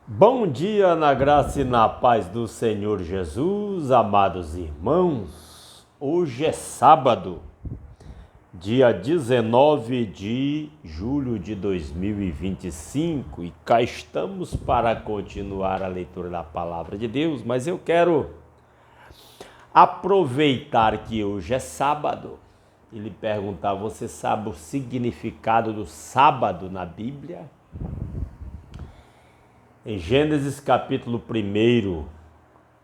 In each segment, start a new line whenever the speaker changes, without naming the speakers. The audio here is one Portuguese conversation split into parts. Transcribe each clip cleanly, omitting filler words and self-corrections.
Bom dia na graça e na paz do Senhor Jesus, amados irmãos. Hoje é sábado, dia 19 de julho de 2025 e cá estamos para continuar a leitura da palavra de Deus, mas eu quero aproveitar que hoje é sábado e lhe perguntar: você sabe o significado do sábado na Bíblia? Em Gênesis capítulo 1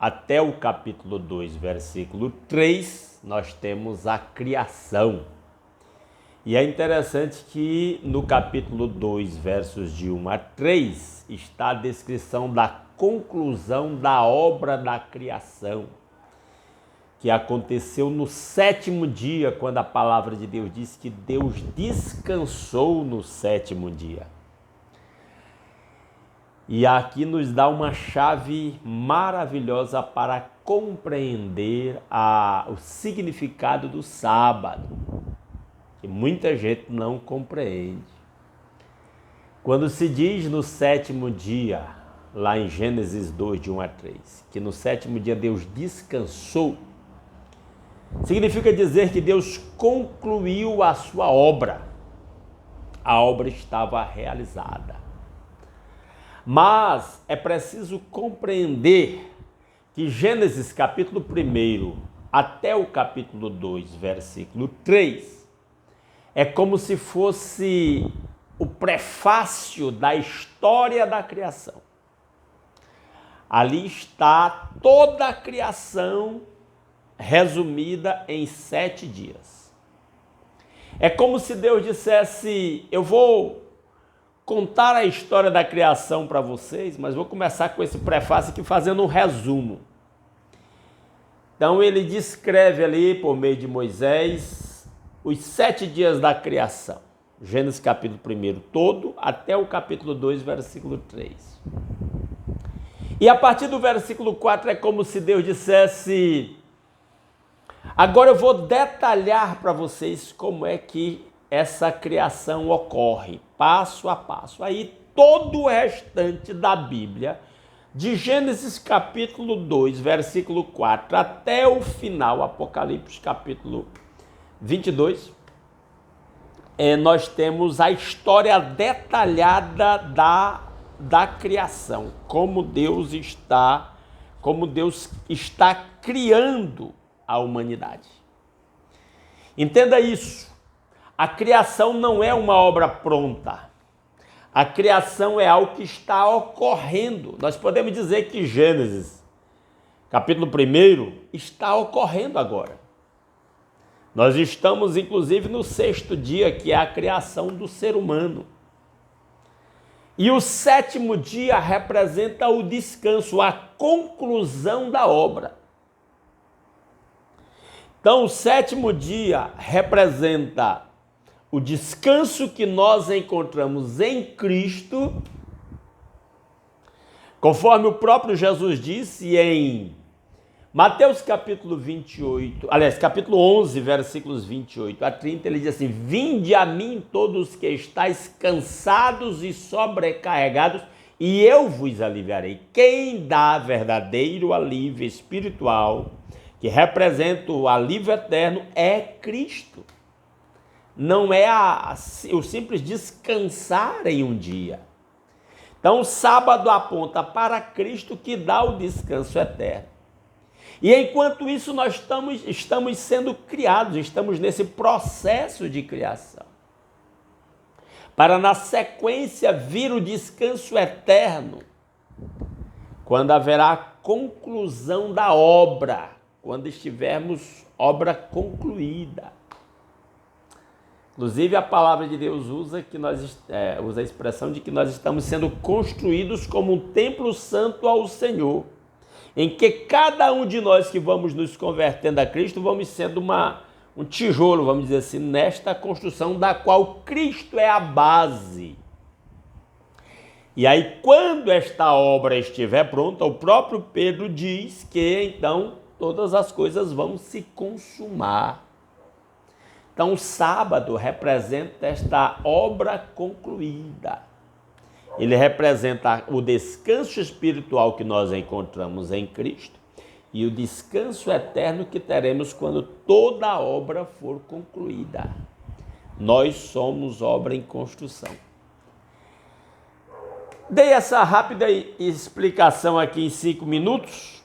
até o capítulo 2, versículo 3, nós temos a criação. E é interessante que no capítulo 2, versos de 1 a 3, está a descrição da conclusão da obra da criação, que aconteceu no sétimo dia, quando a palavra de Deus diz que Deus descansou no sétimo dia. E aqui nos dá uma chave maravilhosa para compreender o significado do sábado, que muita gente não compreende. Quando se diz no sétimo dia, lá em Gênesis 2, de 1 a 3, que no sétimo dia Deus descansou, significa dizer que Deus concluiu a sua obra. A obra estava realizada. Mas é preciso compreender que Gênesis capítulo 1 até o capítulo 2, versículo 3, é como se fosse o prefácio da história da criação. Ali está toda a criação resumida em 7 dias. É como se Deus dissesse: eu vou contar a história da criação para vocês, mas vou começar com esse prefácio aqui fazendo um resumo. Então ele descreve ali, por meio de Moisés, os 7 dias da criação. Gênesis capítulo 1 todo, até o capítulo 2, versículo 3. E a partir do versículo 4 é como se Deus dissesse: agora eu vou detalhar para vocês como é que essa criação ocorre, passo a passo. Aí todo o restante da Bíblia, de Gênesis capítulo 2, versículo 4, até o final, Apocalipse capítulo 22, nós temos a história detalhada da criação, como Deus está criando a humanidade. Entenda isso. A criação não é uma obra pronta. A criação é algo que está ocorrendo. Nós podemos dizer que Gênesis, capítulo 1, está ocorrendo agora. Nós estamos, inclusive, no 6º dia, que é a criação do ser humano. E o 7º dia representa o descanso, a conclusão da obra. Então, o 7º dia representa o descanso que nós encontramos em Cristo, conforme o próprio Jesus disse em Mateus capítulo 11, versículos 28 a 30, ele diz assim: vinde a mim todos que estáis cansados e sobrecarregados, e eu vos aliviarei. Quem dá verdadeiro alívio espiritual, que representa o alívio eterno, é Cristo. Não é o simples descansar em um dia. Então, o sábado aponta para Cristo, que dá o descanso eterno. E enquanto isso, nós estamos sendo criados, estamos nesse processo de criação. Para na sequência vir o descanso eterno, quando haverá a conclusão da obra, quando estivermos obra concluída. Inclusive, a palavra de Deus usa a expressão de que nós estamos sendo construídos como um templo santo ao Senhor, em que cada um de nós que vamos nos convertendo a Cristo, vamos sendo um tijolo, vamos dizer assim, nesta construção da qual Cristo é a base. E aí, quando esta obra estiver pronta, o próprio Pedro diz que então todas as coisas vão se consumar. Então, o sábado representa esta obra concluída. Ele representa o descanso espiritual que nós encontramos em Cristo e o descanso eterno que teremos quando toda a obra for concluída. Nós somos obra em construção. Dei essa rápida explicação aqui em 5 minutos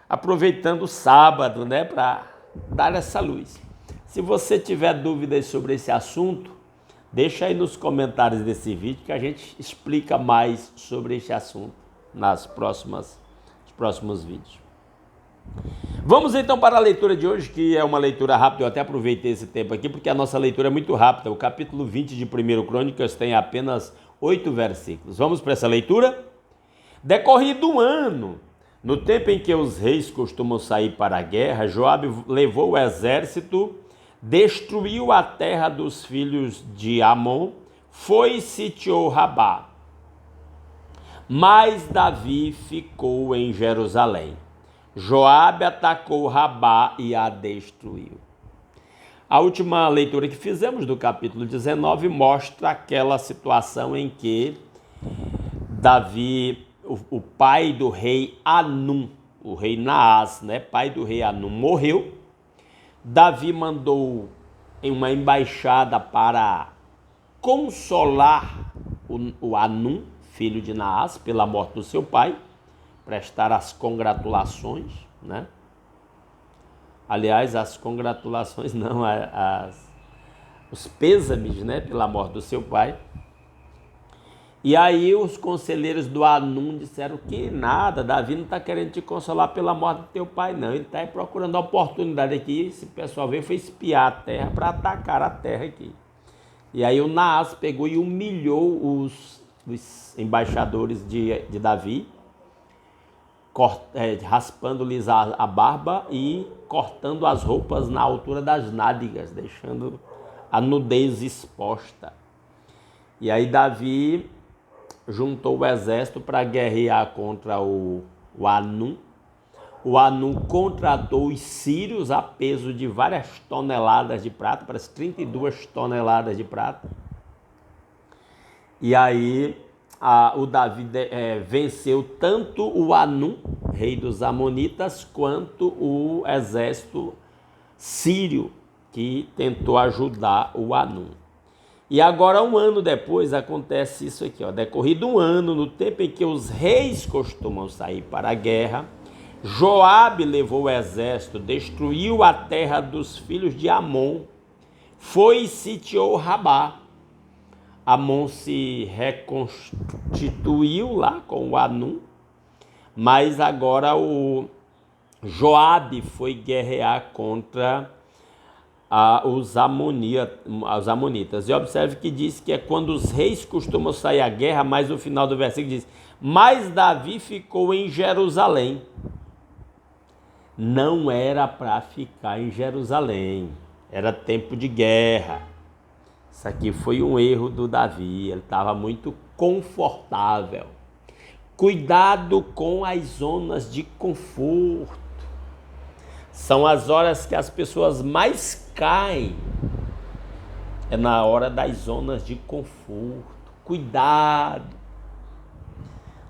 aproveitando o sábado, né, para dar essa luz. Se você tiver dúvidas sobre esse assunto, deixa aí nos comentários desse vídeo que a gente explica mais sobre esse assunto nos próximos vídeos. Vamos então para a leitura de hoje, que é uma leitura rápida. Eu até aproveitei esse tempo aqui porque a nossa leitura é muito rápida. O capítulo 20 de 1 Crônicas tem apenas 8 versículos. Vamos para essa leitura? Decorrido um ano, no tempo em que os reis costumam sair para a guerra, Joabe levou o exército, destruiu a terra dos filhos de Amon, foi e sitiou Rabá. Mas Davi ficou em Jerusalém. Joabe atacou Rabá e a destruiu. A última leitura que fizemos do capítulo 19 mostra aquela situação em que Davi, o pai do rei Anum, o rei Naás, né, pai do rei Anum, morreu. Davi mandou em uma embaixada para consolar o Anum, filho de Naás, pela morte do seu pai, prestar as congratulações, né? Aliás, as congratulações não, os pêsames, né, pela morte do seu pai. E aí os conselheiros do Anum disseram que nada, Davi não está querendo te consolar pela morte do teu pai, não. Ele está procurando a oportunidade aqui. Esse pessoal veio foi espiar a terra para atacar a terra aqui. E aí o Naás pegou e humilhou os embaixadores de Davi, raspando-lhes a barba e cortando as roupas na altura das nádegas, deixando a nudez exposta. E aí Davi juntou o exército para guerrear contra o Anum. O Anum contratou os sírios a peso de várias toneladas de prata, parece 32 toneladas de prata. E aí o Davi venceu tanto o Anum, rei dos Amonitas, quanto o exército sírio que tentou ajudar o Anum. E agora, um ano depois, acontece isso aqui, ó. Decorrido um ano, no tempo em que os reis costumam sair para a guerra, Joabe levou o exército, destruiu a terra dos filhos de Amon, foi e sitiou Rabá. Amon se reconstituiu lá com o Anum, mas agora o Joabe foi guerrear contra os amonitas. E observe que diz que é quando os reis costumam sair à guerra, mas no final do versículo diz: mas Davi ficou em Jerusalém. Não era para ficar em Jerusalém, era tempo de guerra. Isso aqui foi um erro do Davi, ele estava muito confortável. Cuidado com as zonas de conforto. São as horas que as pessoas mais caem. É na hora das zonas de conforto. Cuidado.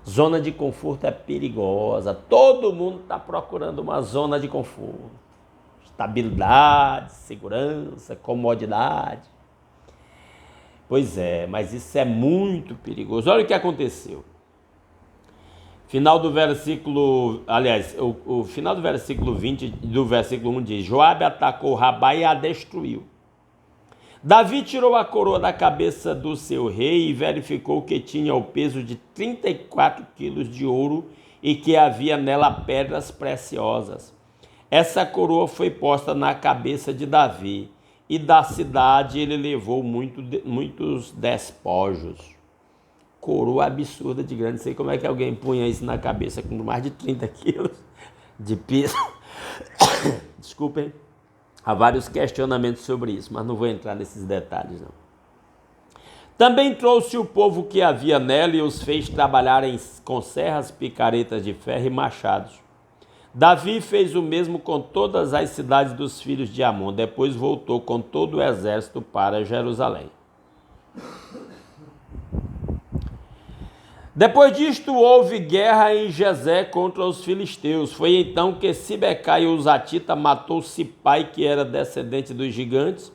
Zona de conforto é perigosa. Todo mundo está procurando uma zona de conforto. Estabilidade, segurança, comodidade. Pois é, mas isso é muito perigoso. Olha o que aconteceu. Final do versículo, aliás, o final do versículo 20, do versículo 1 diz: Joabe atacou Rabá e a destruiu. Davi tirou a coroa da cabeça do seu rei e verificou que tinha o peso de 34 quilos de ouro e que havia nela pedras preciosas. Essa coroa foi posta na cabeça de Davi, e da cidade ele levou muitos despojos. Coroa absurda de grande. Não sei como é que alguém punha isso na cabeça com mais de 30 quilos de peso. Desculpem. Há vários questionamentos sobre isso, mas não vou entrar nesses detalhes, não. Também trouxe o povo que havia nela e os fez trabalhar com serras, picaretas de ferro e machados. Davi fez o mesmo com todas as cidades dos filhos de Amon. Depois voltou com todo o exército para Jerusalém. Depois disto, houve guerra em Gezé contra os filisteus. Foi então que Sibecai, o Zatita, matou Sipai, que era descendente dos gigantes,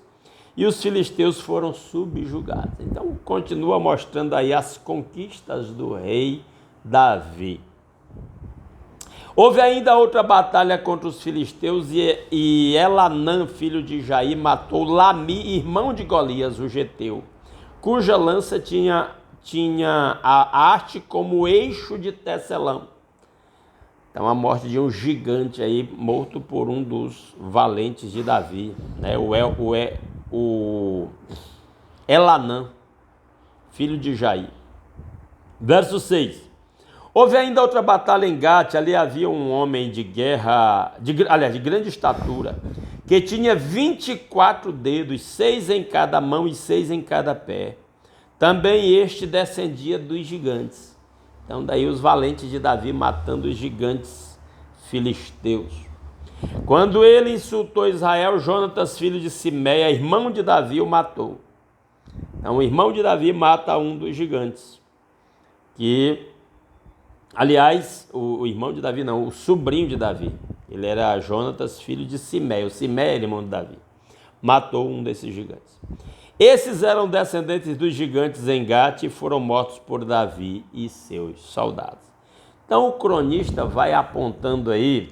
e os filisteus foram subjugados. Então, continua mostrando aí as conquistas do rei Davi. Houve ainda outra batalha contra os filisteus, e Elanã, filho de Jair, matou Lami, irmão de Golias, o geteu, cuja lança tinha a haste como eixo de tecelão. Então a morte de um gigante aí, morto por um dos valentes de Davi, né? O Elanã, filho de Jair. Verso 6. Houve ainda outra batalha em Gate. Ali havia um homem de guerra, de grande estatura, que tinha 24 dedos, 6 em cada mão e 6 em cada pé. Também este descendia dos gigantes. Então daí os valentes de Davi matando os gigantes filisteus. Quando ele insultou Israel, Jonatas, filho de Simeia, irmão de Davi, o matou. Então o irmão de Davi mata um dos gigantes. Aliás, o irmão de Davi não, o sobrinho de Davi. Ele era Jonatas, filho de Simeia. O Simeia era irmão de Davi. Matou um desses gigantes. Esses eram descendentes dos gigantes em Gate e foram mortos por Davi e seus soldados. Então o cronista vai apontando aí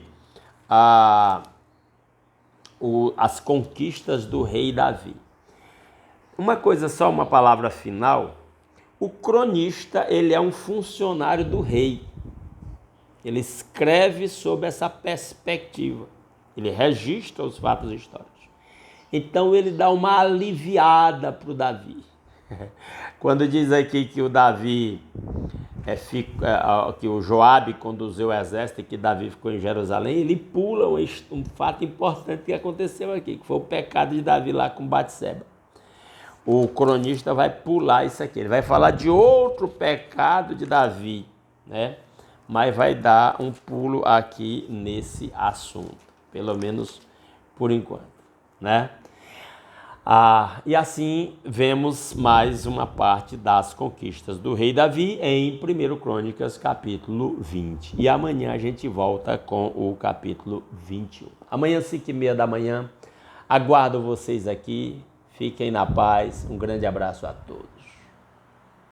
as conquistas do rei Davi. Uma coisa só, uma palavra final. O cronista, ele é um funcionário do rei. Ele escreve sob essa perspectiva. Ele registra os fatos históricos. Então ele dá uma aliviada para o Davi. Quando diz aqui que o Davi, que o Joabe conduziu o exército e que Davi ficou em Jerusalém, ele pula um fato importante que aconteceu aqui, que foi o pecado de Davi lá com Batseba. O cronista vai pular isso aqui, ele vai falar de outro pecado de Davi, né? Mas vai dar um pulo aqui nesse assunto, pelo menos por enquanto, né? E assim vemos mais uma parte das conquistas do rei Davi em 1 Crônicas, capítulo 20. E amanhã a gente volta com o capítulo 21. Amanhã, 5h30 da manhã, aguardo vocês aqui. Fiquem na paz. Um grande abraço a todos.